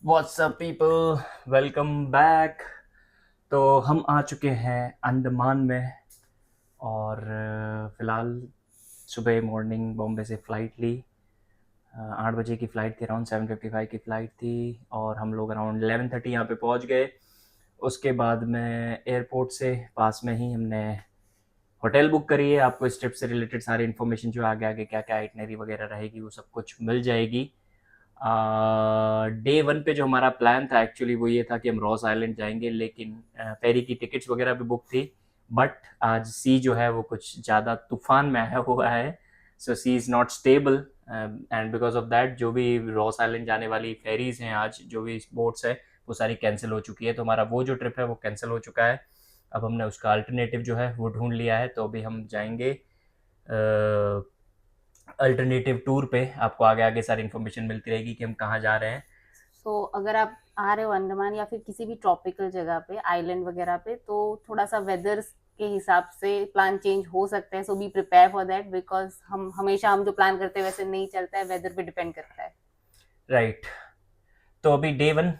WhatsApp people, welcome back. तो हम आ चुके हैं अंडमान में। और फ़िलहाल सुबह मॉर्निंग बॉम्बे से फ़्लाइट ली। 8 बजे की फ़्लाइट थी, अराउंड 7:55 की फ़्लाइट थी। और हम लोग अराउंड 11:30 यहाँ पे पहुँच गए। उसके बाद में एयरपोर्ट से पास में ही हमने होटल बुक करी है। आपको इस ट्रिप से रिलेटेड सारी इन्फॉर्मेशन जो आगे आगे क्या क्या आइटनरी वगैरह रहेगी वो सब कुछ मिल जाएगी। डे वन पे जो हमारा प्लान था एक्चुअली वो ये था कि हम रॉस आइलैंड जाएंगे, लेकिन फेरी की टिकट्स वगैरह भी बुक थी। बट आज सी जो है वो कुछ ज़्यादा तूफान में आया हुआ है। So C is not stable and because of that जो भी रॉस आइलैंड जाने वाली फेरीज हैं, आज जो भी बोट्स है वो सारी कैंसिल हो चुकी है। तो हमारा वो जो ट्रिप है वो कैंसिल हो चुका है। अब हमने उसका अल्टरनेटिव जो है वो ढूंढ लिया है। तो अभी हम जाएंगे अल्टरनेटिव टूर पे। आपको आगे आगे सारी इन्फॉर्मेशन मिलती रहेगी कि हम कहाँ जा रहे हैं। अगर आप आ रहे हो अंडमान या फिर किसी भी ट्रॉपिकल जगह पे आइलैंड वगैरह पे, तो थोड़ा सा वेदर के हिसाब से प्लान चेंज हो सकता है। So be prepare for that, because हम जो प्लान करते हैं वैसे नहीं चलता है, वेदर पे डिपेंड करता है। राइट। तो अभी डे वन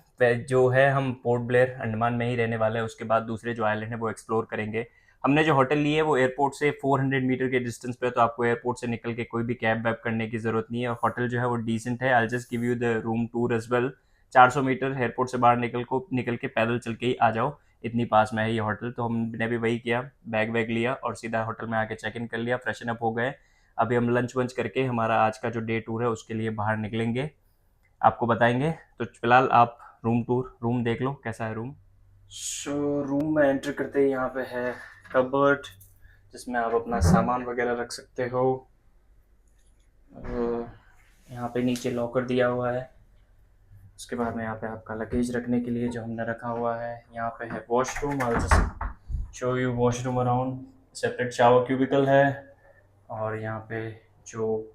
जो है हम पोर्ट ब्लेयर अंडमान में ही रहने वाले हैं। उसके बाद दूसरे जो आइलैंड है वो एक्सप्लोर करेंगे। हमने जो होटल ली है वो एयरपोर्ट से 400 मीटर के डिस्टेंस पे है। तो आपको एयरपोर्ट से निकल के कोई भी कैब वैब करने की ज़रूरत नहीं है। और होटल जो है वो डिसेंट है। I just give you the room tour as well. 400 metre airport से बाहर निकल के पैदल चल के ही आ जाओ, इतनी पास में है ये होटल। तो हमने भी वही किया, बैग वैग लिया और सीधा होटल में आके चेक इन कर लिया, फ्रेशन अप हो गए। अभी हम लंच वंच करके हमारा आज का जो डे टूर है उसके लिए बाहर निकलेंगे, आपको बताएंगे। तो फिलहाल आप रूम देख लो कैसा है रूम। सो रूम में एंटर करते ही यहाँ पे है कबर्ड, जिसमें आप अपना सामान वगैरह रख सकते हो। यहाँ पे नीचे लॉकर दिया हुआ है। उसके बाद में यहाँ पे आपका लगेज रखने के लिए जो हमने रखा हुआ है। यहाँ पे है washroom, I just show you washroom around. Separate shower cubicle है। और यहाँ पे जो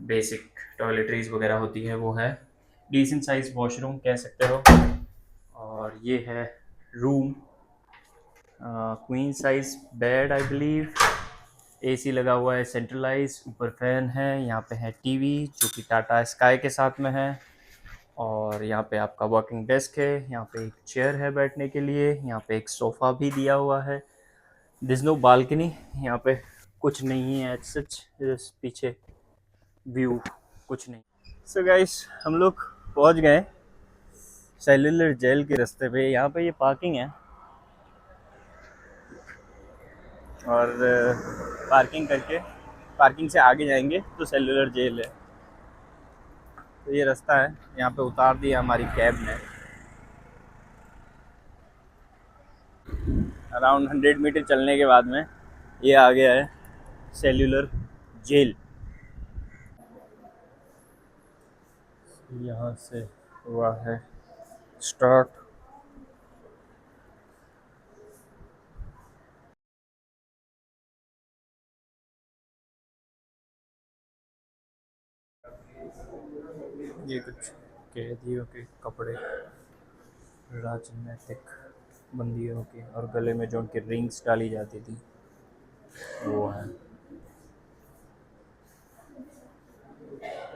बेसिक टॉयलेटरीज वगैरह होती है वो है। डिसेंट साइज वॉशरूम कह सकते हो। और ये है room. Queen size bed I believe. AC लगा हुआ है सेंट्रलाइज, ऊपर फैन है। यहाँ पे है टीवी जो कि टाटा स्काई के साथ में है। और यहाँ पे आपका वर्किंग डेस्क है। यहाँ पे एक चेयर है बैठने के लिए। यहाँ पे एक सोफ़ा भी दिया हुआ है। दिस नो बालकनी, यहाँ पे कुछ नहीं है एज सच। पीछे व्यू कुछ नहीं। सो गाइस, हम लोग पहुँच गए सेल्यूलर जेल के रास्ते पे। यहाँ पे ये पार्किंग है। और पार्किंग करके पार्किंग से आगे जाएंगे तो सेल्यूलर जेल है। तो ये रास्ता है, यहाँ पे उतार दिया हमारी कैब ने। अराउंड 100 मीटर चलने के बाद में ये आ गया है सेल्यूलर जेल। यहाँ से हुआ है स्टार्ट। ये कुछ कैदियों के कपड़े, राजनीतिक बंदियों के, और गले में जो उनके रिंग्स डाली जाती थी वो है।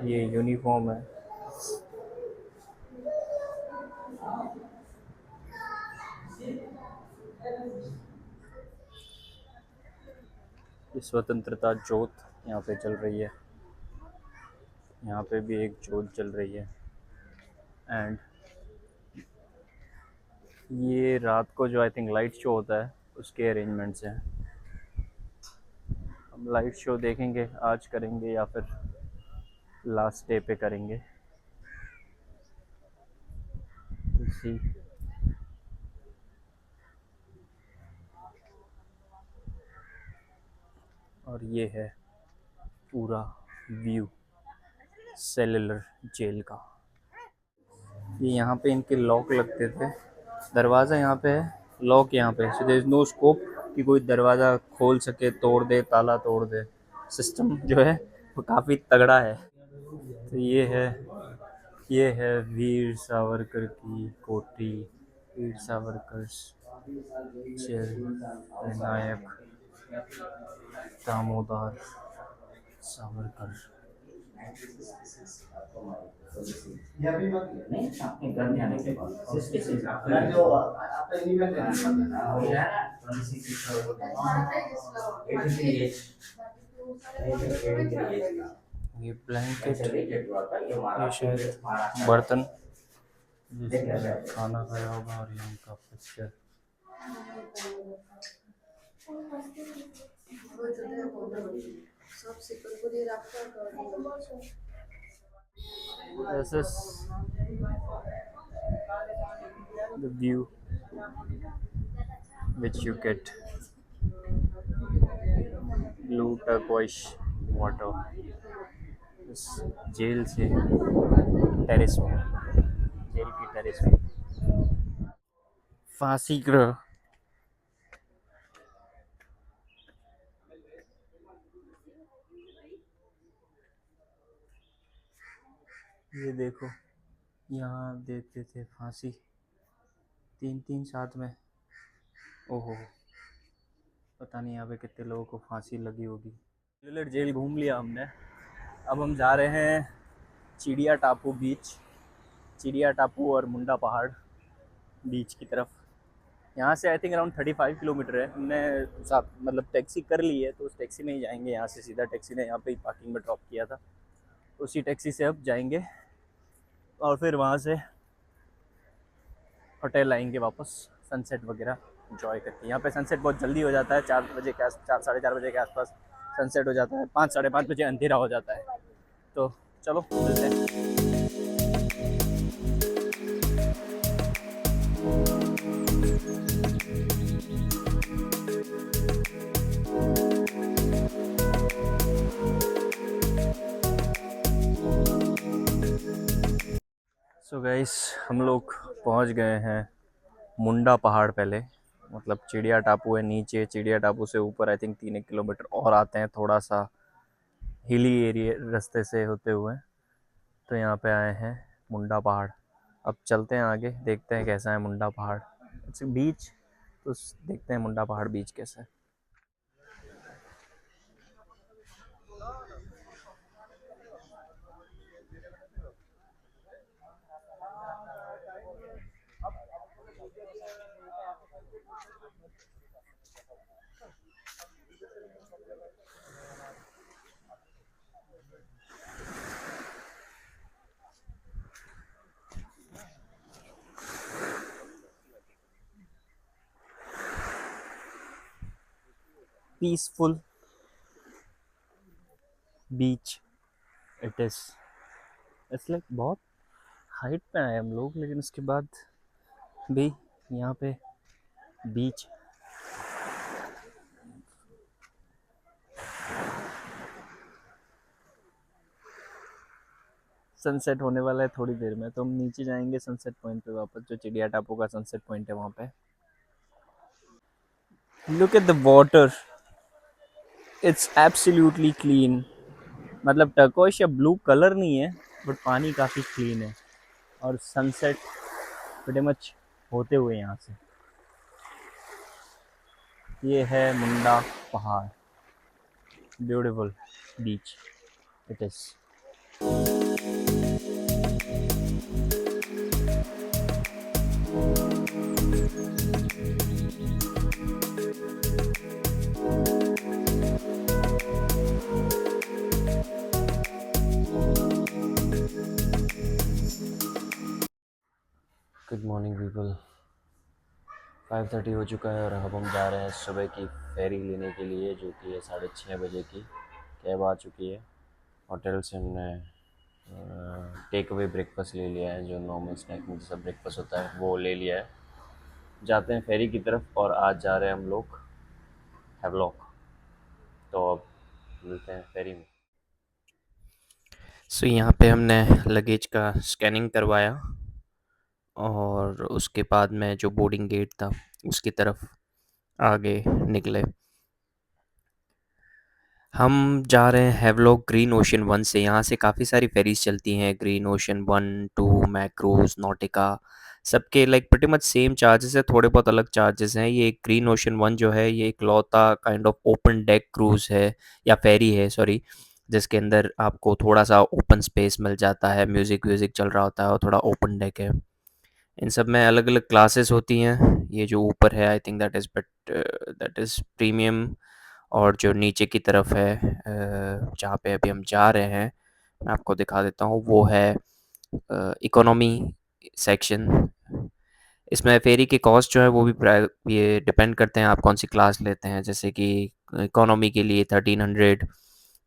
ये यूनिफॉर्म है। ये स्वतंत्रता ज्योत यहाँ पे चल रही है। यहाँ पे भी एक ज्योत चल रही है। एंड ये रात को जो आई थिंक लाइट शो होता है उसके अरेंजमेंट्स हैं। हम लाइट शो देखेंगे, आज करेंगे या फिर लास्ट डे पे करेंगे। इसी और ये है पूरा व्यू सेलुलर जेल का। ये यहाँ पे इनके लॉक लगते थे। दरवाज़ा यहाँ पे है, लॉक यहाँ पे। So there is no scope कि कोई दरवाज़ा खोल सके, तोड़ दे, ताला तोड़ दे। सिस्टम जो है वो काफ़ी तगड़ा है। तो ये है वीर सावरकर की कोठी। वीर सावरकर जेल, विनायक दामोदर सावरकर। ये अभी मत नहीं आपके घर में आने के बाद अपना जो आपका इंडिपेंडेंट हो गया ना 26 एज ये ब्लैंकेट, ये शायद बर्तन जिसमें खाना खाया होगा, और ये उनका picture. This is the view which you get, blue turquoise water इस जेल से टेरेस में, जेल की टेरेस में। फांसी गृह, ये देखो, यहाँ देते थे फांसी, 3-3 साथ में। ओहो, पता नहीं यहाँ पे कितने लोगों को फांसी लगी होगी। सेलुलर जेल घूम लिया हमने, अब हम जा रहे हैं चिड़िया टापू बीच, चिड़िया टापू और मुंडा पहाड़ बीच की तरफ। यहाँ से आई थिंक अराउंड 35 किलोमीटर है। हमने साथ मतलब टैक्सी कर ली है, तो उस टैक्सी में ही जाएंगे। यहाँ से सीधा टैक्सी ने यहाँ पे ही पार्किंग में ड्रॉप किया था, उसी टैक्सी से अब जाएंगे और फिर वहाँ से होटल आएंगे वापस, सनसेट वगैरह इंजॉय करके। यहाँ पे सनसेट बहुत जल्दी हो जाता है, 4 बजे के 4 साढ़े 4 बजे के आसपास सनसेट हो जाता है, 5 साढ़े 5 बजे अंधेरा हो जाता है। तो चलो मिलते हैं। सो गाइस, हम लोग पहुंच गए हैं मुंडा पहाड़। पहले मतलब चिड़िया टापू है नीचे, चिड़िया टापू से ऊपर आई थिंक 3 किलोमीटर और आते हैं, थोड़ा सा हिली एरिया रास्ते से होते हुए। तो यहाँ पे आए हैं मुंडा पहाड़। अब चलते हैं आगे, देखते हैं कैसा है मुंडा पहाड़। बीच तो देखते हैं मुंडा पहाड़ बीच कैसा है। Peaceful beach it is. इसलिए बहुत हाइट पे आए हम लोग, लेकिन उसके बाद भी यहाँ पे बीच। सनसेट होने वाला है थोड़ी देर में, तो हम नीचे जाएंगे सनसेट पॉइंट पे वापस, जो चिड़िया टापू का सनसेट पॉइंट है वहाँ पे। Look at the water, it's absolutely clean. मतलब टर्कोइश या ब्लू कलर नहीं है, बट पानी काफ़ी क्लीन है, और सनसेट pretty मच होते हुए यहाँ से। ये है मुंडा पहाड़, beautiful beach it is. Good morning people, 5:30 हो चुका है और अब हम जा रहे हैं सुबह की फेरी लेने के लिए, जो कि है 6:30 बजे की। कैब आ चुकी है। होटल से हमने टेक अवे ब्रेकफास्ट ले लिया है, जो नॉर्मल स्नैक में जैसा ब्रेकफास्ट होता है वो ले लिया है। जाते हैं फेरी की तरफ, और आज जा रहे हैं हम लोग हैवलॉक। तो अब मिलते हैं फेरी में। सो यहाँ पे हमने लगेज का स्कैनिंग करवाया, और उसके बाद में जो बोर्डिंग गेट था उसकी तरफ आगे निकले। हम जा रहे हैं हैवलॉक ग्रीन ओशन 1 से। यहाँ से काफ़ी सारी फेरीज चलती हैं, ग्रीन ओशन 1, 2, मैक्रोज, नॉटिका, सबके like pretty much same charges है, थोड़े बहुत अलग चार्जेस हैं। ये ग्रीन ओशन 1 जो है, ये इकलौता kind of open deck cruise है, या फेरी है सॉरी, जिसके अंदर आपको थोड़ा सा ओपन स्पेस मिल जाता है, म्यूज़िक व्यूज़िक चल रहा होता है और थोड़ा ओपन डेक है। इन सब में अलग अलग क्लासेस होती हैं। ये जो ऊपर है I think that is premium, और जो नीचे की तरफ है जहाँ पे अभी हम जा रहे हैं, मैं आपको दिखा देता हूँ, वो है इकोनॉमी सेक्शन। इसमें फेरी के कॉस्ट जो है वो भी ये डिपेंड करते हैं आप कौन सी क्लास लेते हैं। जैसे कि इकोनॉमी के लिए 1300,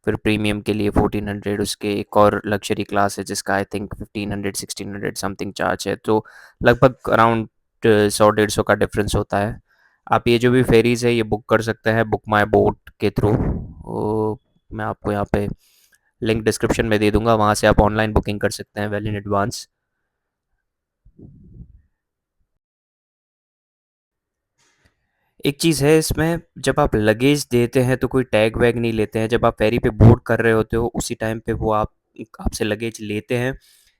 फिर प्रीमियम के लिए 1400, उसके एक और लग्जरी क्लास है जिसका आई थिंक 1500 1600 समथिंग चार्ज है। तो लगभग अराउंड 100 150 का डिफरेंस होता है। आप ये जो भी फेरीज है ये बुक कर सकते हैं बुक माई बोट के थ्रू। मैं आपको यहाँ पे लिंक डिस्क्रिप्शन में दे दूंगा, वहाँ से आप ऑनलाइन बुकिंग कर सकते हैं वेल इन एडवांस। एक चीज़ है इसमें, जब आप लगेज देते हैं तो कोई टैग वैग नहीं लेते हैं। जब आप फेरी पे बोर्ड कर रहे होते हो उसी टाइम पे वो आपसे लगेज लेते हैं।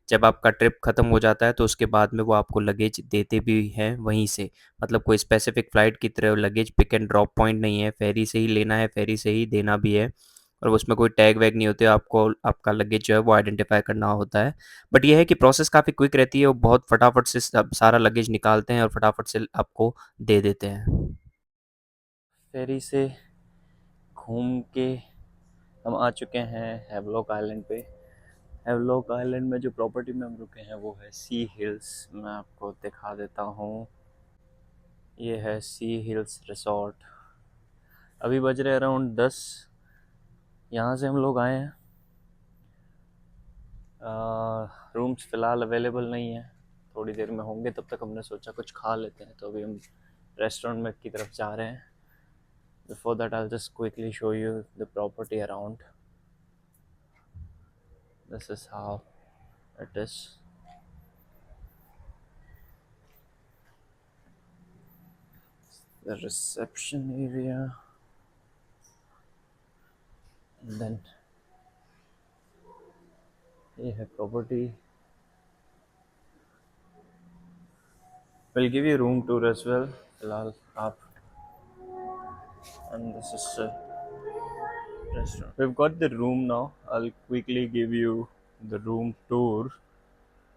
जब आपका ट्रिप ख़त्म हो जाता है तो उसके बाद में वो आपको लगेज देते भी हैं वहीं से। मतलब कोई स्पेसिफिक फ़्लाइट की तरह luggage pick and drop point नहीं है, फेरी से ही लेना है, फेरी से ही देना भी है। और उसमें कोई टैग वैग नहीं होते, आपको आपका लगेज जो है वो आइडेंटिफाई करना होता है। बट ये है कि प्रोसेस काफ़ी क्विक रहती है, वो बहुत फटाफट से सारा लगेज निकालते हैं और फटाफट से आपको दे देते हैं। फेरी से घूम के हम आ चुके हैं हैवलॉक आइलैंड पे। हैवलॉक आइलैंड में जो प्रॉपर्टी में हम रुके हैं वो है सी हिल्स। मैं आपको दिखा देता हूँ, ये है सी हिल्स रिसोर्ट। अभी बज रहे अराउंड 10। यहाँ से हम लोग आए हैं। रूम्स फ़िलहाल अवेलेबल नहीं है, थोड़ी देर में होंगे। तब तक हमने सोचा कुछ खा लेते हैं, तो अभी हम रेस्टोरेंट में की तरफ जा रहे हैं। Before that, I'll just quickly show you the property around. This is how it is. The reception area, and then ये है property. We'll give you room tour as well. फिलहाल आप, and this is a restaurant. We've got the room now. I'll quickly give you the room tour.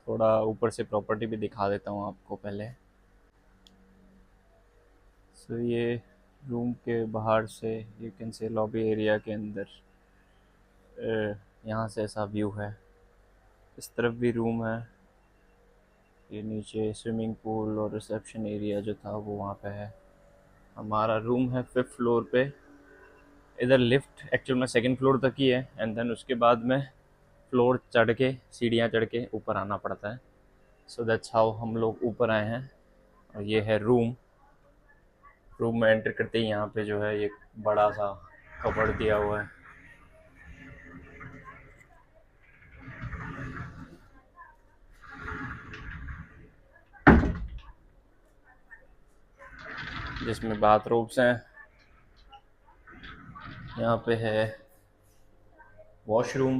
थोड़ा ऊपर से property भी दिखा देता हूँ आपको पहले। सो ये रूम के बाहर से you can say lobby area के अंदर यहाँ से ऐसा व्यू है। इस तरफ भी रूम है। ये नीचे स्विमिंग पूल और रिसेप्शन एरिया जो था वो वहाँ पे है। हमारा रूम है 5th फ्लोर पे। इधर लिफ्ट एक्चुअल में 2nd फ्लोर तक ही है, एंड देन उसके बाद में फ्लोर चढ़ के, सीढ़ियाँ चढ़ के ऊपर आना पड़ता है। सो दैट्स हाउ हम लोग ऊपर आए हैं। और ये है रूम। रूम में एंटर करते ही यहाँ पे जो है ये बड़ा सा कबर्ड दिया हुआ है। जिसमें बाथरूम्स हैं। यहाँ पे है washroom,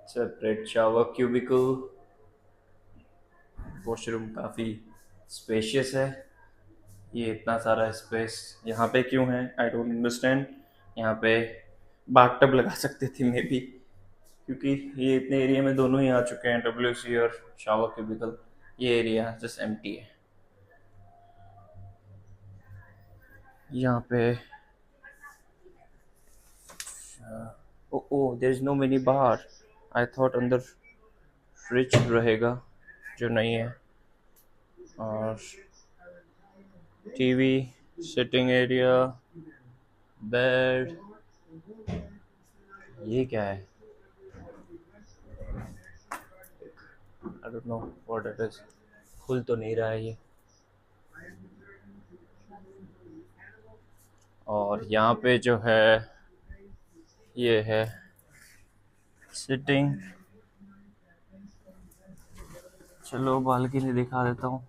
separate shower cubicle. Washroom काफ़ी स्पेशियस है। ये इतना सारा स्पेस यहाँ पे क्यों है, आई डोंट अंडरस्टैंड। यहाँ पे बाथटब लगा सकते थे मे बी, क्योंकि ये इतने एरिया में दोनों ही आ चुके हैं, WC और शावर क्यूबिकल। ये एरिया जस्ट एम्प्टी है। यहाँ पे oh oh there is no mini bar. I thought अंदर फ्रिज रहेगा, जो नहीं है। और टीवी, सिटिंग एरिया, बेड। ये क्या है, I don't know what it is. खुल तो नहीं रहा है ये। और यहाँ पे जो है ये है सिटिंग। चलो बालकनी दिखा देता हूँ।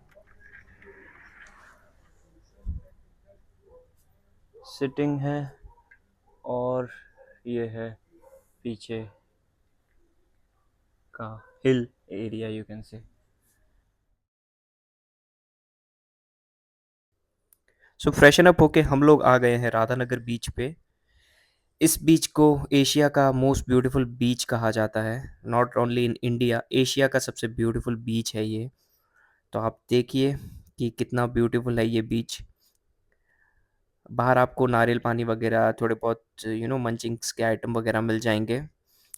सिटिंग है और ये है पीछे का hill area, you can say. So freshen up होके हम लोग आ गए हैं राधानगर बीच पे। इस बीच को एशिया का मोस्ट ब्यूटीफुल बीच कहा जाता है। Not only in India, Asia का सबसे ब्यूटीफुल बीच है ये। तो आप देखिए कि कितना ब्यूटीफुल है ये बीच। बाहर आपको नारियल पानी वगैरह थोड़े बहुत मंचिंग्स के आइटम वगैरह मिल जाएंगे।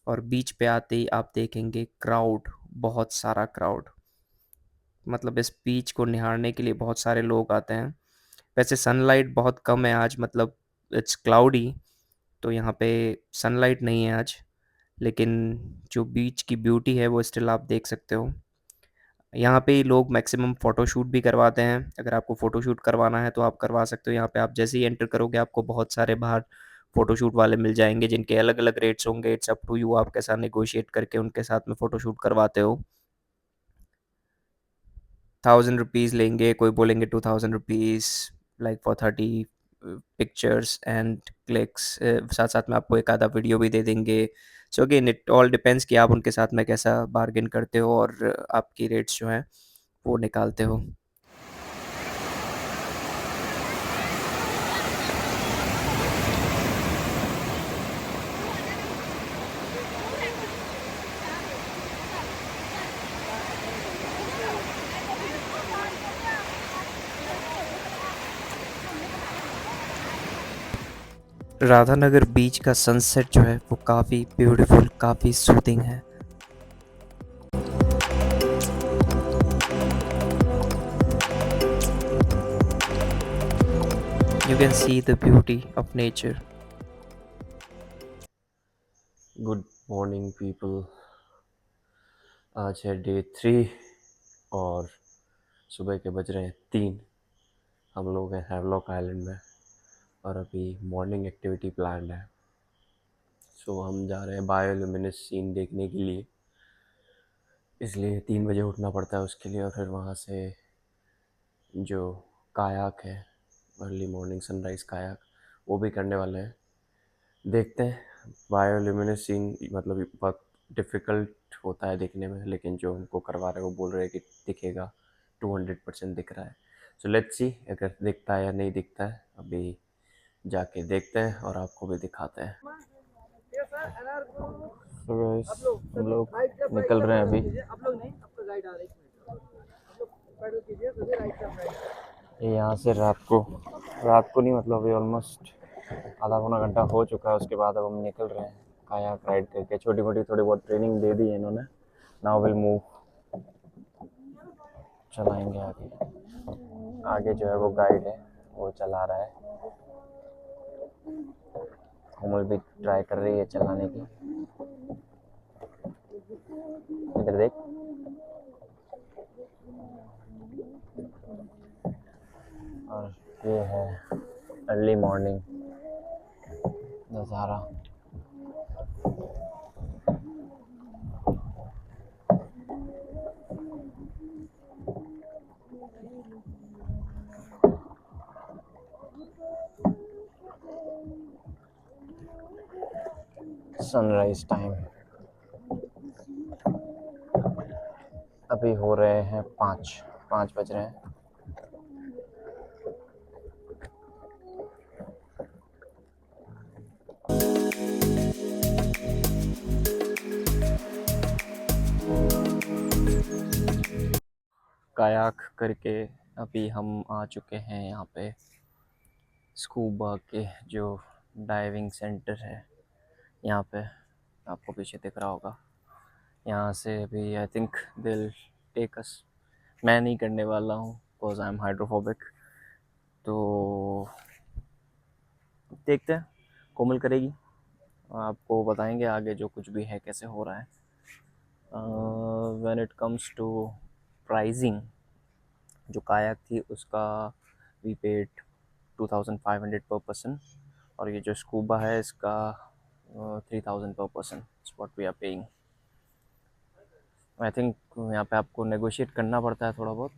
और बीच पे आते ही आप देखेंगे क्राउड, बहुत सारा क्राउड। मतलब इस बीच को निहारने के लिए बहुत सारे लोग आते हैं। वैसे सनलाइट बहुत कम है आज, मतलब इट्स क्लाउडी, तो यहाँ पे सनलाइट नहीं है आज। लेकिन जो बीच की ब्यूटी है वो स्टिल आप देख सकते हो। यहाँ पे लोग मैक्सिमम फ़ोटोशूट भी करवाते हैं। अगर आपको फ़ोटोशूट करवाना है तो आप करवा सकते हो। यहाँ पे आप जैसे ही एंटर करोगे आपको बहुत सारे बाहर फ़ोटोशूट वाले मिल जाएंगे, जिनके अलग अलग रेट्स होंगे। इट्स अप टू यू, आप कैसा नेगोशिएट करके उनके साथ में फ़ोटोशूट करवाते हो। 1000 रुपीज़ लेंगे, कोई बोलेंगे 2000 rupees, like for 30 pictures and clicks. साथ साथ में आपको एक आधा वीडियो भी दे देंगे। So again it all depends कि आप उनके साथ में कैसा बार्गेन करते हो और आपकी रेट्स जो हैं वो निकालते हो। राधानगर बीच का सनसेट जो है वो काफ़ी ब्यूटीफुल, काफ़ी सूदिंग है। You can see the beauty of nature. Good morning people. आज है डे 3 और सुबह के बज रहे हैं 3। हम लोग हैं हैवलॉक आइलैंड में और अभी मॉर्निंग एक्टिविटी प्लान्ड है। सो हम जा रहे हैं बायोल्यूमिनेस सीन देखने के लिए, इसलिए 3 बजे उठना पड़ता है उसके लिए। और फिर वहाँ से जो कायाक है, अर्ली मॉर्निंग सनराइज़ कायाक, वो भी करने वाले हैं। देखते हैं। बायोल्यूमिनेस सीन मतलब बहुत डिफ़िकल्ट होता है देखने में, लेकिन जो उनको करवा रहे हैं वो बोल रहे हैं कि दिखेगा, 200% दिख रहा है। सो लेट्स सी अगर दिखता है या नहीं दिखता है। अभी जाके देखते हैं और आपको भी दिखाते हैं। So guys, हम लोग निकल रहे हैं अभी। ये यहाँ से रात को नहीं, मतलब अभी ऑलमोस्ट आधा पौना घंटा हो चुका है। उसके बाद अब हम निकल रहे हैं कायाक राइड करके। छोटी मोटी थोड़ी बहुत ट्रेनिंग दे दी है इन्होंने। नाउ विल मूव, चलाएंगे आगे। आगे जो है वो गाइड है, वो चला रहा है। कोमल भी ट्राई कर रही है चलाने की। इधर देख। और ये है अर्ली मॉर्निंग नज़ारा। सनराइज टाइम अभी हो रहे हैं 5 बज रहे हैं। कायाक करके अभी हम आ चुके हैं यहाँ पे स्कूबा के जो डाइविंग सेंटर है। यहाँ पे आपको पीछे दिख रहा होगा। यहाँ से अभी आई थिंक दिल टेक अस। मैं नहीं करने वाला हूँ बिकॉज आई एम हाइड्रोफोबिक। तो देखते हैं, कोमल करेगी, आपको बताएंगे आगे जो कुछ भी है कैसे हो रहा है। When it comes to pricing, जो कायाक थी उसका वी पेड 2500 पर पर्सन, और ये जो स्कूबा है इसका 3000 पर person it's what we are paying. I think यहाँ पे आपको नेगोशिएट करना पड़ता है थोड़ा बहुत।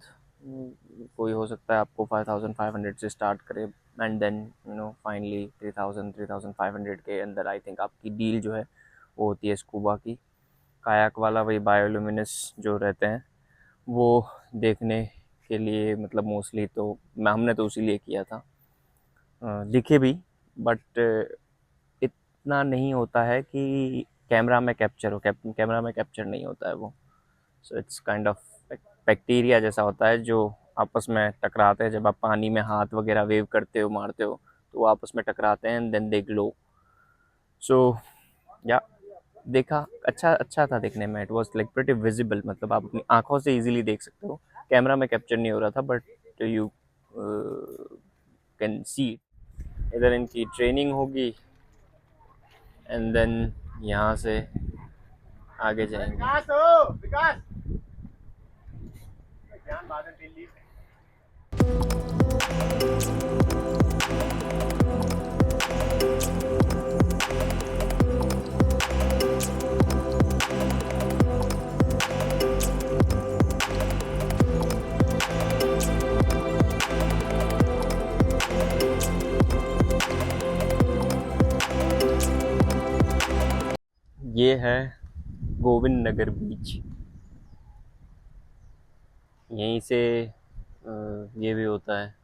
कोई हो सकता है आपको 5500 से स्टार्ट करे एंड देन फाइनली 3500 के अंदर आई थिंक आपकी डील जो है वो होती है स्कूबा की। कायाक वाला वही बायोल्यूमिनेस जो रहते हैं वो देखने के लिए, मतलब मोस्टली तो हमने तो उसी लिए किया था। दिखे भी, बट इतना नहीं होता है कि कैमरा में कैप्चर हो, कैमरा में कैप्चर नहीं होता है वो। So it's kind of bacteria जैसा होता है जो आपस में टकराते हैं। जब आप पानी में हाथ वगैरह वेव करते हो, मारते हो, तो वो आपस में टकराते हैं एंड देन दे ग्लो। सो या देखा, अच्छा था देखने में। It was like pretty visible, मतलब आप अपनी आंखों से इजीली देख सकते हो। कैमरा में कैप्चर नहीं हो रहा था, बट यू कैन सी। इधर इनकी ट्रेनिंग होगी एंड देन यहाँ से आगे जाएंगे। ये है गोविंद नगर बीच। यहीं से ये भी होता है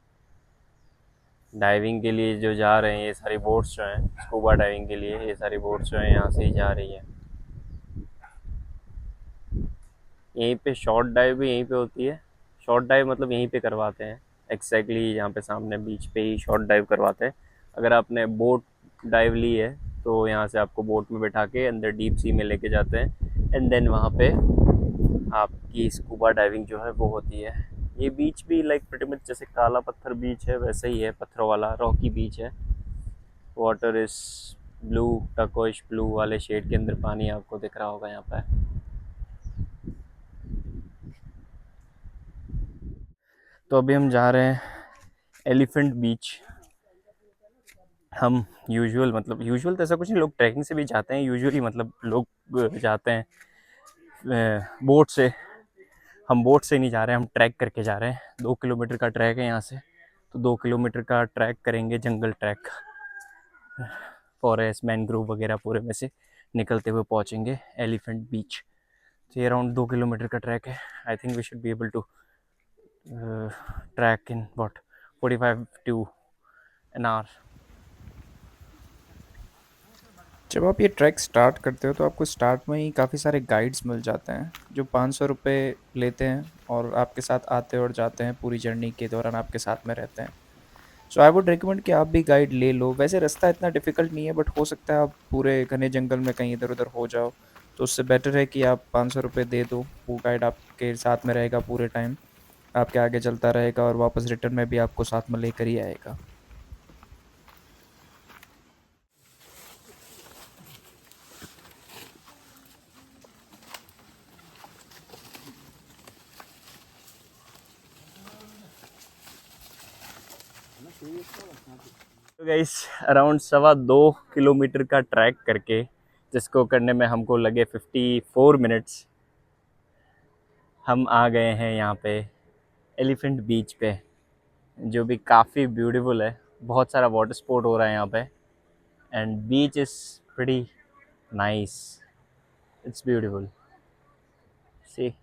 डाइविंग के लिए जो जा रहे हैं। ये सारी बोट्स जो हैं स्कूबा डाइविंग के लिए, ये सारी बोट्स जो हैं यहाँ से ही जा रही हैं। यहीं पे शॉर्ट डाइव भी यहीं पे होती है। शॉर्ट डाइव मतलब यहीं पे करवाते हैं, एग्जैक्टली यहाँ पे सामने बीच पे ही शॉर्ट डाइव करवाते हैं। अगर आपने बोट डाइव ली है तो यहाँ से आपको बोट में बैठा के अंदर डीप सी में लेके जाते हैं एंड देन वहाँ पे आपकी स्कूबा डाइविंग जो है वो होती है। ये बीच भी लाइक प्रीटी मच जैसे काला पत्थर बीच है वैसे ही है, पत्थरों वाला रॉकी बीच है। Water is blue, turquoise blue वाले शेड के अंदर पानी आपको दिख रहा होगा यहाँ पे। तो अभी हम जा रहे हैं एलिफेंट बीच। हम यूजुअल तो ऐसा कुछ नहीं, लोग ट्रैकिंग से भी जाते हैं यूजुअली, मतलब लोग जाते हैं बोट से। हम बोट से नहीं जा रहे हैं, हम ट्रैक करके जा रहे हैं। 2 किलोमीटर का ट्रैक है यहाँ से, तो 2 किलोमीटर का ट्रैक करेंगे, जंगल ट्रैक, फॉरेस्ट मैनग्रोव वगैरह पूरे में से निकलते हुए पहुँचेंगे एलिफेंट बीच। तो ये अराउंड 2 किलोमीटर का ट्रैक है। I think we should be able to track in what 45 to an hour। जब आप ये ट्रैक स्टार्ट करते हो तो आपको स्टार्ट में ही काफ़ी सारे गाइड्स मिल जाते हैं जो 500 रुपये लेते हैं और आपके साथ आते और जाते हैं, पूरी जर्नी के दौरान आपके साथ में रहते हैं। सो आई वुड रिकमेंड कि आप भी गाइड ले लो। वैसे रास्ता इतना डिफ़िकल्ट नहीं है, बट हो सकता है आप पूरे घने जंगल में कहीं इधर उधर हो जाओ, तो उससे बेटर है कि आप 500 रुपये दे दो। वो गाइड आपके साथ में रहेगा पूरे टाइम, आपके आगे चलता रहेगा और वापस रिटर्न में भी आपको साथ में लेकर ही आएगा। तो गाइस अराउंड 2.25 किलोमीटर का ट्रैक करके, जिसको करने में हमको लगे 54 मिनट्स, हम आ गए हैं यहाँ पे एलिफेंट बीच पे, जो भी काफ़ी ब्यूटीफुल है। बहुत सारा वाटर स्पोर्ट हो रहा है यहाँ पे and beach is pretty nice, it's beautiful. See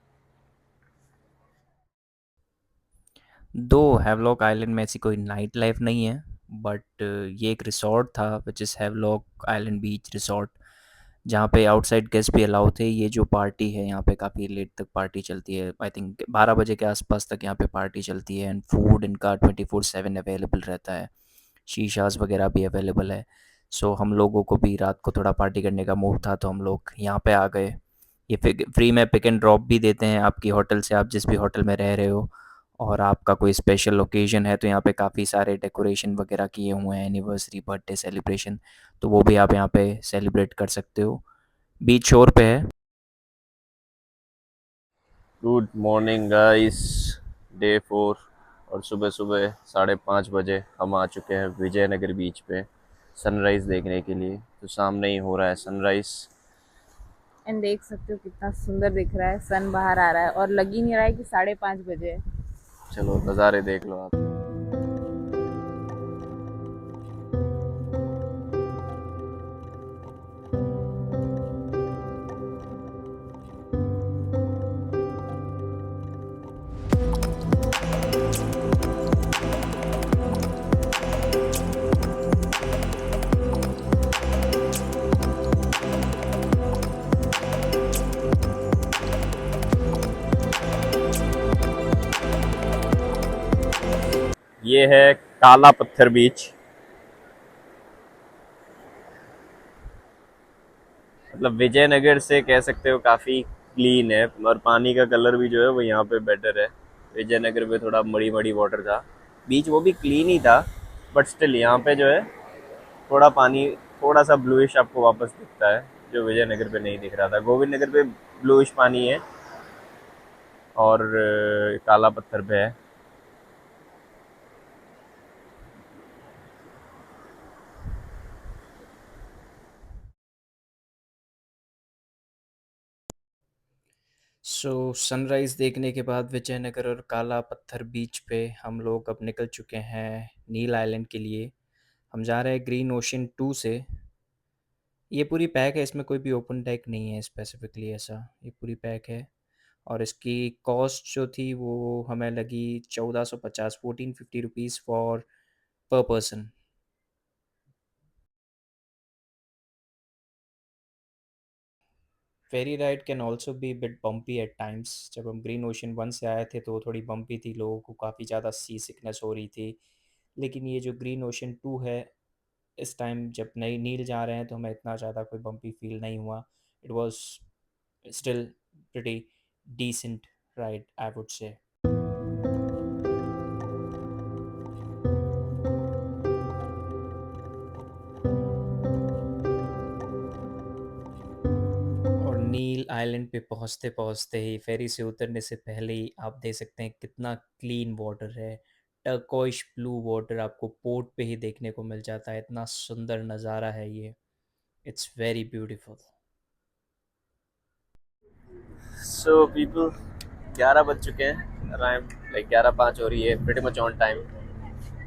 दो हैवलॉक आइलैंड में ऐसी कोई नाइट लाइफ नहीं है, बट ये एक रिसॉर्ट था which is Havelock island beach resort, जहाँ पे आउटसाइड गेस्ट भी अलाउ थे। ये जो पार्टी है यहाँ पे काफ़ी लेट तक पार्टी चलती है, आई थिंक 12 बजे के आसपास तक यहाँ पे पार्टी चलती है। एंड फूड इनका 24/7 अवेलेबल रहता है, शीशास वगैरह भी अवेलेबल है। सो हम लोगों को भी रात को थोड़ा पार्टी करने का मूड था, तो हम लोग यहाँ पे आ गए। ये फ्री में पिक एंड ड्रॉप भी देते हैं आपकी होटल से, आप जिस भी होटल में रह रहे हो। और आपका कोई स्पेशल ओकेजन है तो यहाँ पे काफ़ी सारे डेकोरेशन वगैरह किए हुए हैं, एनिवर्सरी, बर्थडे सेलिब्रेशन, तो वो भी आप यहाँ पे सेलिब्रेट कर सकते हो। बीच शोर पे है। गुड मॉर्निंग गाइस, डे 4 और सुबह सुबह 5:30 बजे हम आ चुके हैं विजयनगर बीच पे सनराइज़ देखने के लिए। तो सामने ही हो रहा है सनराइज़ एंड देख सकते हो कितना सुंदर दिख रहा है, सन बाहर आ रहा है और लग ही नहीं रहा है कि 5:30 बजे है। चलो नज़ारे देख लो आप। ये है काला पत्थर बीच। मतलब विजयनगर से कह सकते हो काफ़ी क्लीन है, और पानी का कलर भी जो है वो यहाँ पे बेटर है। विजयनगर में थोड़ा मड़ी मड़ी वाटर था, बीच वो भी क्लीन ही था, बट स्टिल यहाँ पे जो है थोड़ा पानी थोड़ा सा ब्लूइश आपको वापस दिखता है, जो विजयनगर पे नहीं दिख रहा था। गोविंद नगर पे ब्लूइश पानी है और काला पत्थर पे है। सो सनराइज़ देखने के बाद विजयनगर और काला पत्थर बीच पे हम लोग अब निकल चुके हैं नील आइलैंड के लिए। हम जा रहे हैं ग्रीन ओशन 2 से। ये पूरी पैक है, इसमें कोई भी ओपन डेक नहीं है स्पेसिफिकली ऐसा, ये पूरी पैक है। और इसकी कॉस्ट जो थी वो हमें लगी 1450, 1450 rupees for per person. Ferry ride can also be bit bumpy at times. जब हम ग्रीन ओशन 1 से आए थे तो थोड़ी बम्पी थी, लोगों को काफ़ी ज़्यादा सी सिकनेस हो रही थी। लेकिन ये जो ग्रीन ओशन 2 है, इस टाइम जब नई नील जा रहे हैं तो हमें इतना ज़्यादा कोई बम्पी फील नहीं हुआ। It was still pretty decent ride I would say. और नील आइलैंड पे पहुंचते पहुंचते ही फेरी से उतरने से पहले ही आप देख सकते हैं कितना क्लीन वाटर है। टर्कोइश ब्लू वाटर आपको पोर्ट पे ही देखने को मिल जाता है, इतना सुंदर नज़ारा है ये। It's very beautiful. So people, 11 बज चुके हैं, अराउंड लाइक 11:05 हो रही है, प्रीटी मच ऑन टाइम।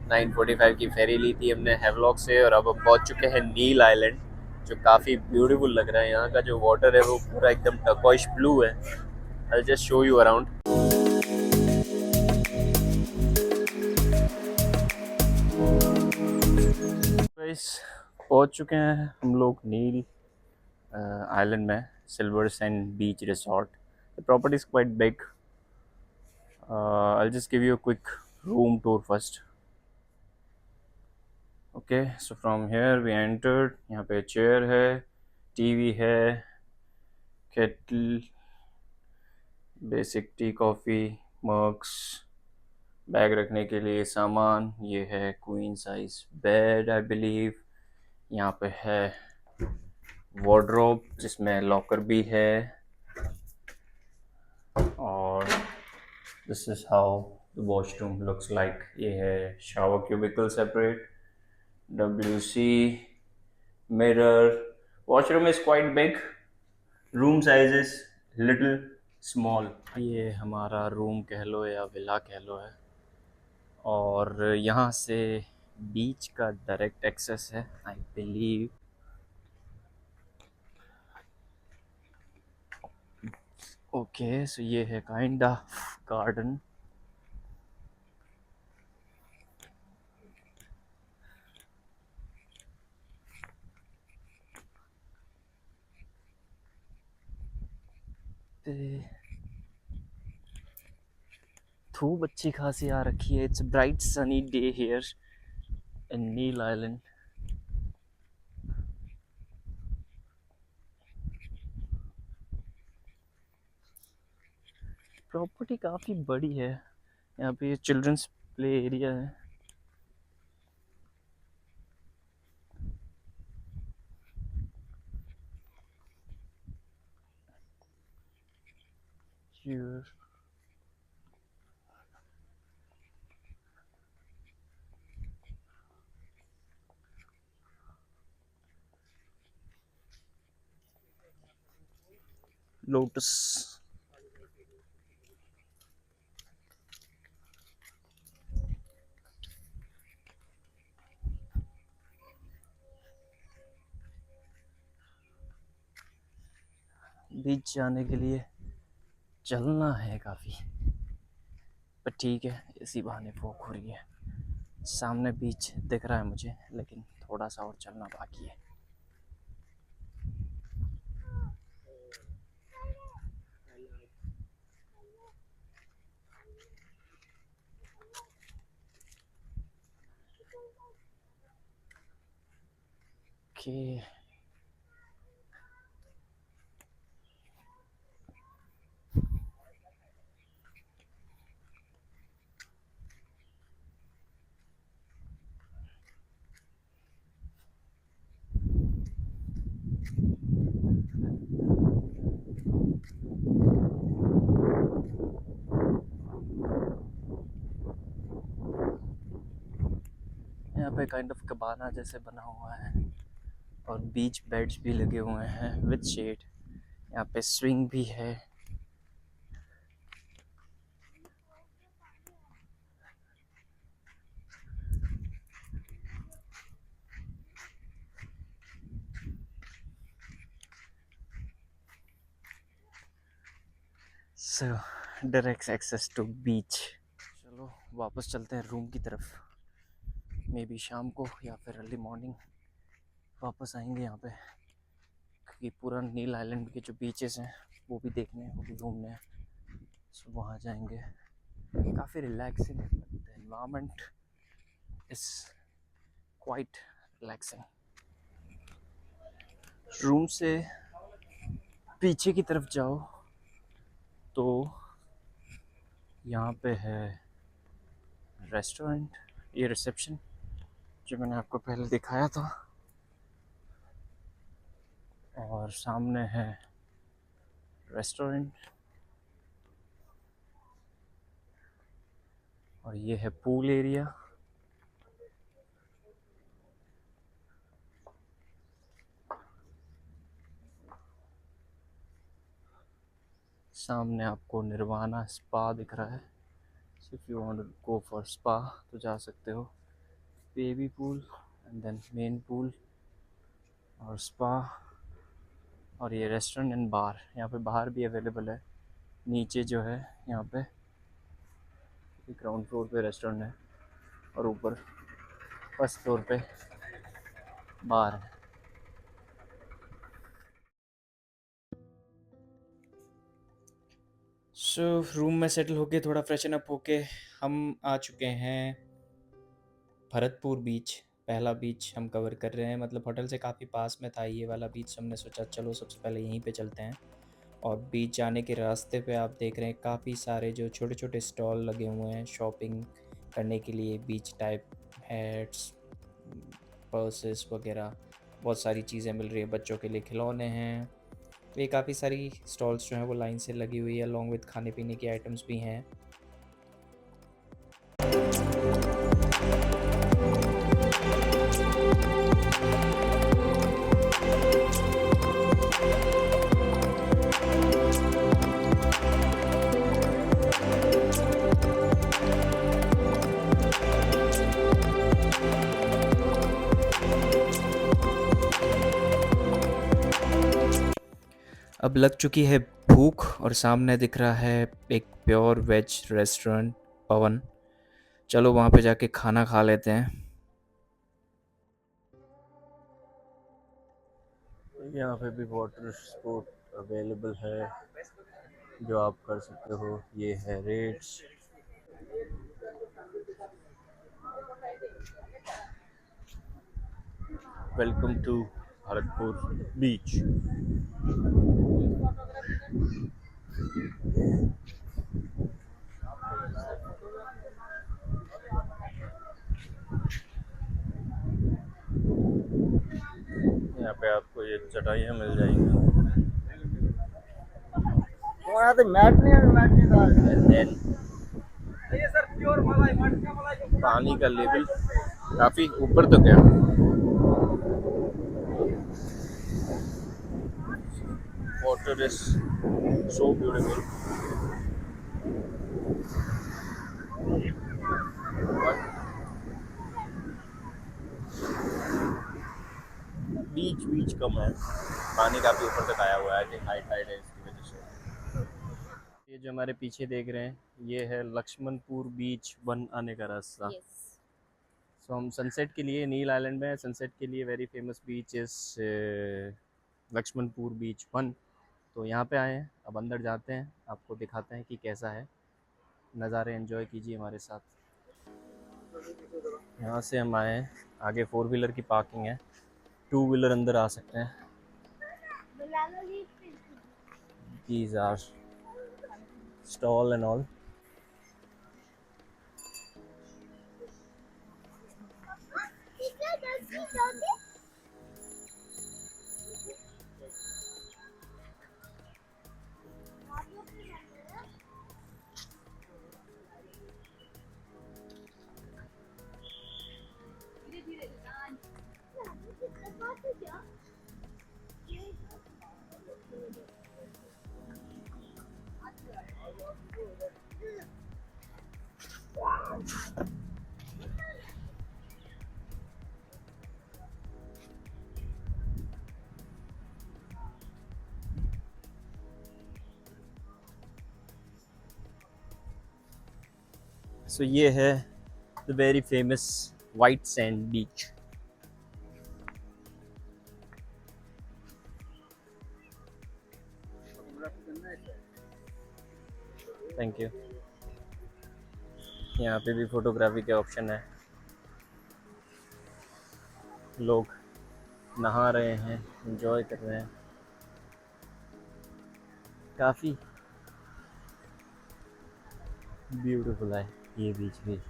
9:45 की फेरी ली थी हमने हैवलॉक से, और अब हम पहुंच चुके हैं नील आइलैंड, जो काफ़ी ब्यूटीफुल लग रहा है। यहाँ का जो वाटर है वो पूरा एकदम टर्कोइश ब्लू है। I just show you around. Guys, पहुंच चुके हैं हम लोग नील आइलैंड में, silver sand beach resort. The property is quite big. I just give you a quick room tour first. Okay, so from here we entered. यहाँ पे chair है, TV है, kettle, basic tea coffee, mugs, bag रखने के लिए सामान। ये है queen size bed I believe. यहाँ पे है वार्डरोब जिसमें लॉकर भी है, और this is how the washroom looks like. ये है shower cubicle separate, WC, mirror. Washroom is quite big, room size is little small. ये हमारा रूम कह लो या विला कह लो है, और यहाँ से बीच का डायरेक्ट एक्सेस है आई बिलीव। ओके, सो ये है काइंड ऑफ गार्डन। धूप अच्छी खासी आ रखी है। It's bright sunny day here in Neil island. Property काफ़ी बड़ी है। यहाँ पे चिल्ड्रंस प्ले एरिया है। Here. लोटस। बीच जाने के लिए चलना है काफ़ी, पर ठीक है, इसी बहाने वॉक हो रही है। सामने बीच दिख रहा है मुझे, लेकिन थोड़ा सा और चलना बाकी है। ओके, यहाँ पे काइंड ऑफ कबाना जैसे बना हुआ है और बीच बेड्स भी लगे हुए हैं विद शेड। यहाँ पे स्विंग भी है। सो डायरेक्ट एक्सेस टू बीच। चलो वापस चलते हैं रूम की तरफ। मे बी शाम को या फिर अर्ली मॉर्निंग वापस आएंगे यहाँ पे, क्योंकि पूरा नील आइलैंड के जो बीचेस हैं वो भी देखने हैं, वो भी घूमने हैं। सो वहाँ जाएंगे। काफ़ी रिलैक्सिंग है, the environment is quite relaxing. Room से पीछे की तरफ जाओ तो यहाँ पे है रेस्टोरेंट, ये रिसेप्शन जो मैंने आपको पहले दिखाया था, और सामने है रेस्टोरेंट, और ये है पूल एरिया। सामने आपको निर्वाणा स्पा दिख रहा है। If you want to go for spa तो जा सकते हो। Baby pool and then main pool और स्पा, और ये रेस्टोरेंट एंड बार यहाँ पे बाहर भी अवेलेबल है। नीचे जो है यहाँ पे ग्राउंड फ्लोर पे रेस्टोरेंट है और ऊपर फर्स्ट फ्लोर पे बार है। सो रूम में सेटल होके थोड़ा फ्रेशन अप होके हम आ चुके हैं भरतपुर बीच। पहला बीच हम कवर कर रहे हैं, मतलब होटल से काफ़ी पास में था ये वाला बीच। हमने सोचा चलो सबसे पहले यहीं पे चलते हैं। और बीच जाने के रास्ते पे आप देख रहे हैं काफ़ी सारे जो छोटे छोटे स्टॉल लगे हुए हैं शॉपिंग करने के लिए। बीच टाइप हैट्स, पर्सेस वगैरह बहुत सारी चीज़ें मिल रही है। बच्चों के लिए खिलौने हैं। तो ये काफ़ी सारी स्टॉल्स जो हैं वो लाइन से लगी हुई है, अलॉन्ग विद खाने पीने की आइटम्स भी हैं। अब लग चुकी है भूख और सामने दिख रहा है एक प्योर वेज रेस्टोरेंट पवन। चलो वहाँ पे जाके खाना खा लेते हैं। यहाँ पे भी वाटर स्पोर्ट अवेलेबल है जो आप कर सकते हो। ये है रेट्स। वेलकम टू भरतपुर बीच। यहाँ पे आपको ये चटाइयाँ मिल जाएंगी। And then पानी का लेवल काफ़ी ऊपर तक है। Water is so beautiful. बीच बीच कम है, पानी काफ़ी ऊपर तक आया हुआ है। आई थिंक हाई टाइड है इसकी वजह से। ये जो हमारे पीछे देख रहे हैं ये है लक्ष्मणपुर बीच वन आने का रास्ता। सो हम सनसेट के लिए नील आइलैंड में सनसेट के लिए वेरी फेमस बीच इस लक्ष्मणपुर बीच वन। तो यहाँ पे आए हैं, अब अंदर जाते हैं, आपको दिखाते हैं कि कैसा है। नज़ारे एंजॉय कीजिए हमारे साथ। यहाँ से हम आए हैं, आगे 4 व्हीलर की पार्किंग है। टू व्हीलर अंदर आ सकते हैं. These are stall and all. So ये है the very famous white sand beach. Thank you. यहाँ पे भी फोटोग्राफी के ऑप्शन है. लोग नहा रहे हैं, एंजॉय कर रहे हैं. काफ़ी ब्यूटीफुल है ये बीच भी.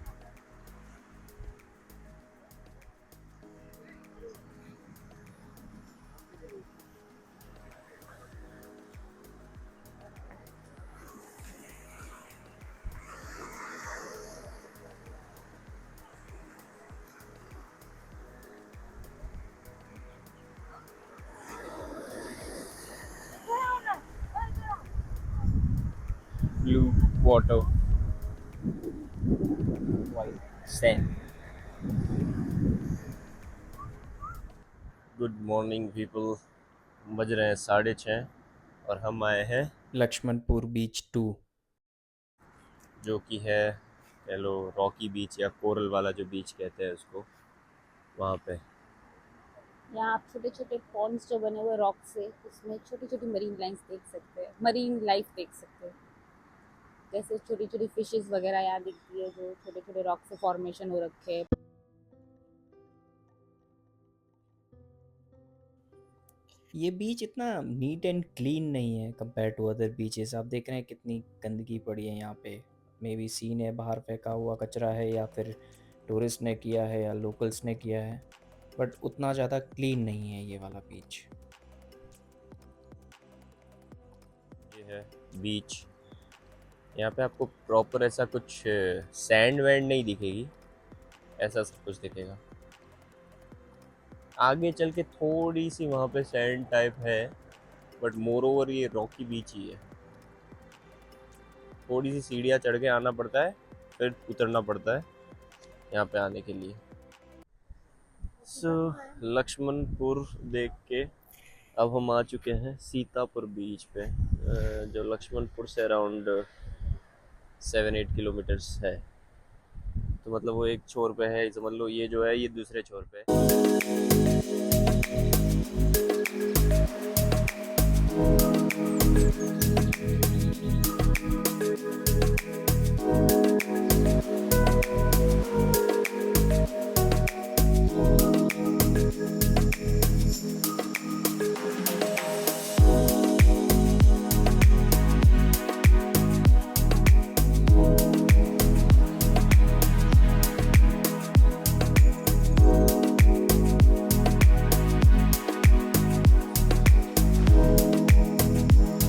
Blue water, white sand. Good morning people. बज रहे हैं 6:30 और हम आए हैं लक्ष्मणपुर बीच 2. जो कि है कह लो रॉकी बीच या कोरल वाला जो बीच कहते हैं उसको, वहाँ पे. यहाँ आप छोटे छोटे पॉन्ड्स जो बने हुए रॉक से, उसमें छोटी छोटी मरीन लाइन्स देख सकते हैं, मरीन लाइफ देख सकते हैं. जैसे छोटी छोटी फिशेस वगैरह यहाँ दिखती है जो छोटे छोटे रॉक से फॉर्मेशन हो रखे हैं. ये बीच इतना नीट एंड क्लीन नहीं है कंपेयर टू अदर बीचेस. आप देख रहे हैं कितनी गंदगी पड़ी है यहाँ पे. मे बी सीन है, बाहर फेंका हुआ कचरा है, या फिर टूरिस्ट ने किया है या लोकल्स ने किया है, बट उतना ज़्यादा क्लीन नहीं है ये वाला बीच. ये है बीच. यहाँ पे आपको प्रॉपर ऐसा कुछ सैंड वैंड नहीं दिखेगी, ऐसा सब कुछ दिखेगा. आगे चल के थोड़ी सी वहाँ पे सैंड टाइप है, बट मोर ओवर ये रॉकी बीच ही है. थोड़ी सी सीढ़ियाँ चढ़ के आना पड़ता है, फिर उतरना पड़ता है यहाँ पे आने के लिए. सो लक्ष्मणपुर देख के अब हम आ चुके हैं सीतापुर बीच पे, जो लक्ष्मणपुर से अराउंड 7-8 किलोमीटर्स है. तो मतलब वो एक छोर पे है, समझ लो ये जो है ये दूसरे छोर पे है.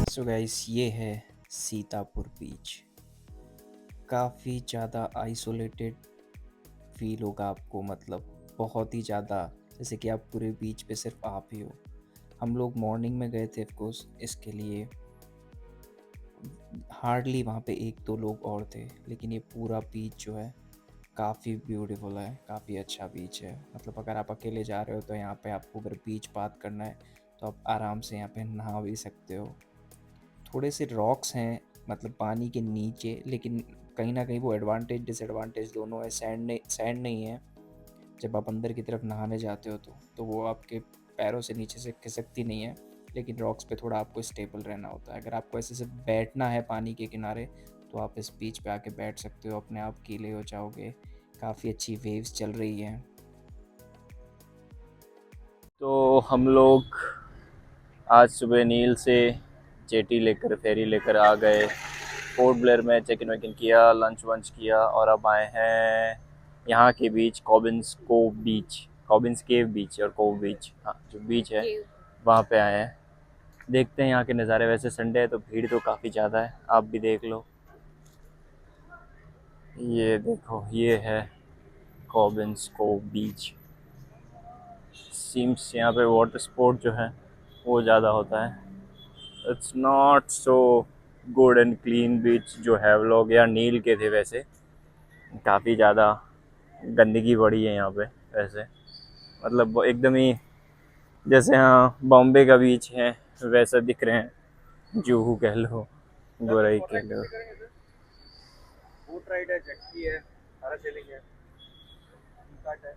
सो गाइस, ये है सीतापुर बीच. काफ़ी ज़्यादा आइसोलेटेड फील होगा आपको, मतलब बहुत ही ज़्यादा, जैसे कि आप पूरे बीच पे सिर्फ आप ही हो. हम लोग मॉर्निंग में गए थे ऑफकोर्स इसके लिए. हार्डली वहाँ पे 1-2 लोग और थे, लेकिन ये पूरा बीच जो है काफ़ी ब्यूटीफुल है, काफ़ी अच्छा बीच है. मतलब अगर आप अकेले जा रहे हो तो यहाँ पे आपको अगर बीच पाथ करना है तो आप आराम से यहाँ पे नहा भी सकते हो. थोड़े से रॉक्स हैं मतलब पानी के नीचे, लेकिन कहीं ना कहीं वो एडवांटेज डिसएडवांटेज दोनों है. सैंड नहीं है जब आप अंदर की तरफ नहाने जाते हो तो वो आपके पैरों से नीचे से खिसकती नहीं है, लेकिन रॉक्स पे थोड़ा आपको स्टेबल रहना होता है. अगर आपको ऐसे सिर्फ बैठना है पानी के किनारे तो आप इस बीच पे आके बैठ सकते हो, अपने आप गीले हो जाओगे. काफ़ी अच्छी वेव्स चल रही हैं. तो हम लोग आज सुबह नील से जेटी लेकर फेरी लेकर आ गए पोर्ट ब्लेयर में, चेक इन वेक इन किया, लंच वंच किया और अब आए हैं यहाँ के बीच, कॉबिन्स कोव बीच, कॉबिन्स केव बीच और कोव बीच, हाँ जो बीच है वहाँ पे आए हैं। देखते हैं यहाँ के नज़ारे। वैसे संडे है तो भीड़ तो काफ़ी ज़्यादा है, आप भी देख लो। ये देखो, ये है कॉबिन्स कोव बीच। सीम्स यहाँ पे वाटर स्पोर्ट जो है वो ज़्यादा होता है। It's not so good and clean बीच जो हैवलॉक या नील के थे। वैसे काफ़ी ज़्यादा गंदगी बढ़ी है यहाँ पे वैसे, मतलब वो एकदम ही जैसे हाँ बॉम्बे का बीच है वैसा दिख रहे हैं। जूहू कह लो, गोरई कह लो। बोट राइड है, जेट है, सारा चलेंगे, है।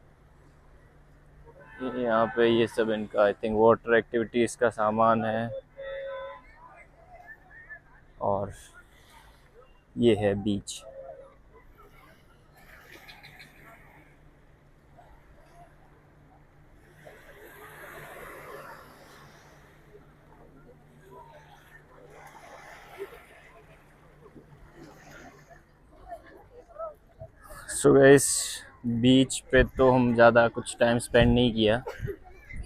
यहाँ पे ये सब इनका आई थिंक वाटर एक्टिविटीज़ का सामान है। और ये है बीच। सो इस बीच पे तो हम ज़्यादा कुछ टाइम स्पेंड नहीं किया,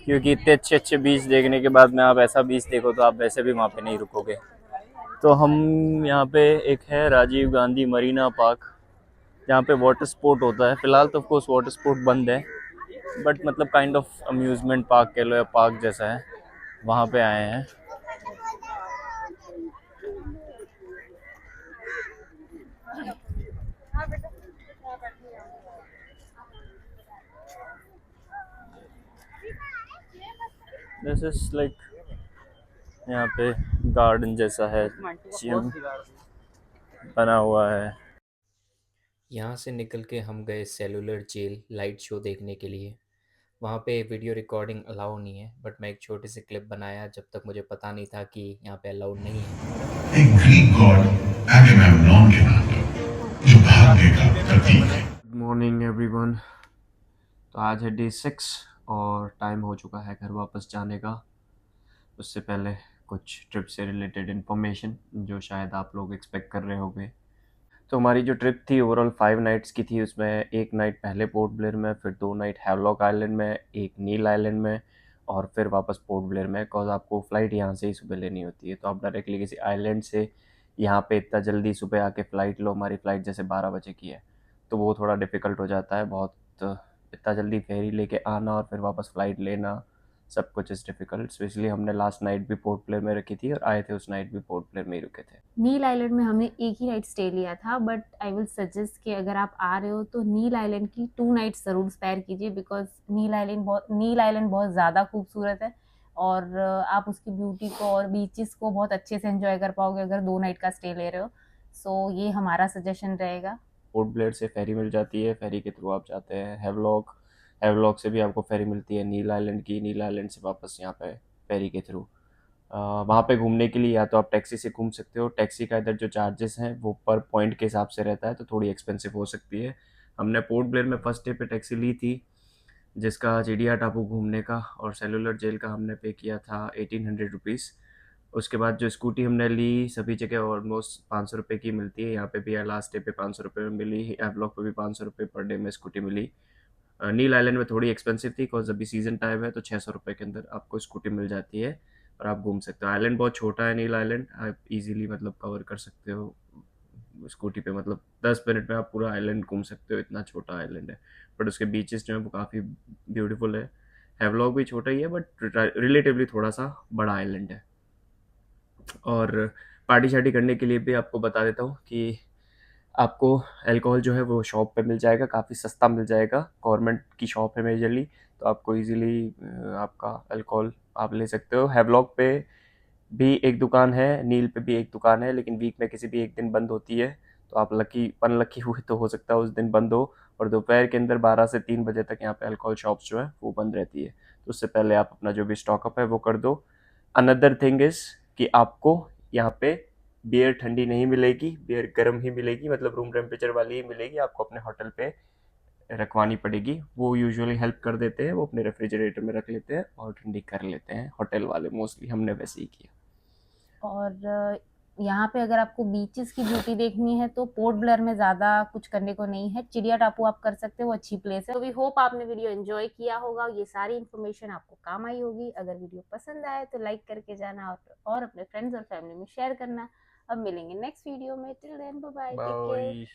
क्योंकि इतने अच्छे अच्छे बीच देखने के बाद में आप ऐसा बीच देखो तो आप वैसे भी वहाँ पे नहीं रुकोगे। तो हम यहाँ पे एक है राजीव गांधी मरीना पार्क, जहाँ पे वाटर स्पोर्ट होता है। फ़िलहाल तो ऑफकोर्स वाटर स्पोर्ट बंद है, बट मतलब काइंड ऑफ अम्यूज़मेंट पार्क कह लो या पार्क जैसा है, वहाँ पे आए हैं। दिस इज लाइक यहाँ पे गार्डन जैसा है, जिम बना हुआ है। यहाँ से निकल के हम गए सेलुलर जेल लाइट शो देखने के लिए। वहाँ पे वीडियो रिकॉर्डिंग अलाउ नहीं है, बट मैं एक छोटी सी क्लिप बनाया जब तक मुझे पता नहीं था कि यहाँ पे अलाउड नहीं है। एक ग्रीक गॉड एगेमेम्नॉन के नाम पर, जो भाग्य का प्रतीक है। Good morning everyone. तो आज है डे 6 और टाइम हो चुका है घर वापस जाने का। उससे पहले कुछ ट्रिप से रिलेटेड इन्फॉर्मेशन जो शायद आप लोग एक्सपेक्ट कर रहे होंगे। तो हमारी जो ट्रिप थी ओवरऑल 5 नाइट्स की थी। उसमें एक नाइट पहले पोर्ट ब्लेयर में, फिर 2 नाइट हैवलॉक आइलैंड में, एक नील आइलैंड में और फिर वापस पोर्ट ब्लेयर में। बिकॉज आपको फ़्लाइट यहाँ से ही सुबह लेनी होती है, तो आप डायरेक्टली किसी आइलैंड से यहाँ पे इतना जल्दी सुबह आके फ़्लाइट लो। हमारी फ़्लाइट जैसे 12 बजे की है, तो वो थोड़ा डिफ़िकल्ट हो जाता है बहुत। इतना जल्दी फेरी लेके आना और फिर वापस फ़्लाइट लेना, सब कुछ इज़ डिफ़िकल्ट। सो इसलिए हमने लास्ट नाइट भी पोर्ट ब्लेयर में रखी थी और आए थे उस नाइट भी पोर्ट ब्लेयर में ही रुके थे। नील आइलैंड में हमने एक ही नाइट स्टे लिया था, बट आई विल सजेस्ट कि अगर आप आ रहे हो तो नील आइलैंड की 2 नाइट्स ज़रूर स्पेयर कीजिए, बिकॉज नील आइलैंड बहुत ज़्यादा खूबसूरत है और आप उसकी ब्यूटी को और बीचेस को बहुत अच्छे से एंजॉय कर पाओगे अगर 2 नाइट का स्टे ले रहे हो। सो ये हमारा सजेशन रहेगा। पोर्ट ब्लेयर से फेरी मिल जाती है, फेरी के थ्रू आप जाते हैं हैवलॉक। हैवलॉक से भी आपको फेरी मिलती है नील आइलैंड की, नील आइलैंड से वापस यहाँ पे फेरी के थ्रू। वहाँ पे घूमने के लिए या तो आप टैक्सी से घूम सकते हो। टैक्सी का इधर जो चार्जेस हैं वो पर पॉइंट के हिसाब से रहता है, तो थोड़ी एक्सपेंसिव हो सकती है। हमने पोर्ट ब्लेयर में फर्स्ट डे पे टैक्सी ली थी, जिसका चिड़िया टापू घूमने का और सेलुलर जेल का हमने पे किया था 1800 रुपीज़। उसके बाद जो स्कूटी हमने ली, सभी जगह ऑलमोस्ट 500 रुपये की मिलती है। यहाँ पे भी लास्ट डे पे 500 रुपये में मिली, एवलॉक पे भी 500 रुपये पर डे में स्कूटी मिली। नील आइलैंड में थोड़ी एक्सपेंसिव थी बिकॉज अभी सीज़न टाइम है, तो 600 रुपये के अंदर आपको स्कूटी मिल जाती है और आप घूम सकते हो। आइलैंड बहुत छोटा है नील आइलैंड, आप इजीली मतलब कवर कर सकते हो स्कूटी पे। मतलब 10 मिनट में आप पूरा आइलैंड घूम सकते हो, इतना छोटा आइलैंड है। बट उसके बीचेस जो है वो काफ़ी ब्यूटीफुल है। हैवलॉक भी छोटा ही है बट रिलेटिवली थोड़ा सा बड़ा आइलैंड है। और पार्टी शार्टी करने के लिए भी आपको बता देता हूँ कि आपको अल्कोहल जो है वो शॉप पे मिल जाएगा, काफ़ी सस्ता मिल जाएगा। गवर्नमेंट की शॉप है मेजरली, तो आपको इजीली आपका अल्कोहल आप ले सकते हो। हैवलॉक पे भी एक दुकान है, नील पे भी एक दुकान है, लेकिन वीक में किसी भी एक दिन बंद होती है। तो आप अनलकी हुए तो हो सकता है उस दिन बंद हो। और दोपहर के अंदर 12 से 3 बजे तक यहाँ पे अल्कोहल शॉप्स जो है वो बंद रहती है, तो उससे पहले आप अपना जो भी स्टॉकअप है वो कर दो। अनदर थिंग इज़ कि आपको यहाँ पे बियर ठंडी नहीं मिलेगी, बियर गर्म ही मिलेगी, मतलब रूम टेम्परेचर वाली ही मिलेगी। आपको अपने होटल पे रखवानी पड़ेगी, वो यूजुअली हेल्प कर देते हैं, वो अपने रेफ्रिजरेटर में रख लेते हैं और ठंडी कर लेते हैं होटल वाले, मोस्टली हमने वैसे ही किया। और यहाँ पे अगर आपको बीचेस की ब्यूटी देखनी है तो पोर्ट ब्लेयर में ज़्यादा कुछ करने को नहीं है, चिड़िया टापू आप कर सकते हो, वो अच्छी प्लेस है। तो वी होप आपने वीडियो एंजॉय किया होगा, ये सारी इन्फॉर्मेशन आपको काम आई होगी। अगर वीडियो पसंद आए तो लाइक करके जाना और अपने फ्रेंड्स और फैमिली में शेयर करना। अब मिलेंगे नेक्स्ट वीडियो में, till then bye bye, take care. Bye.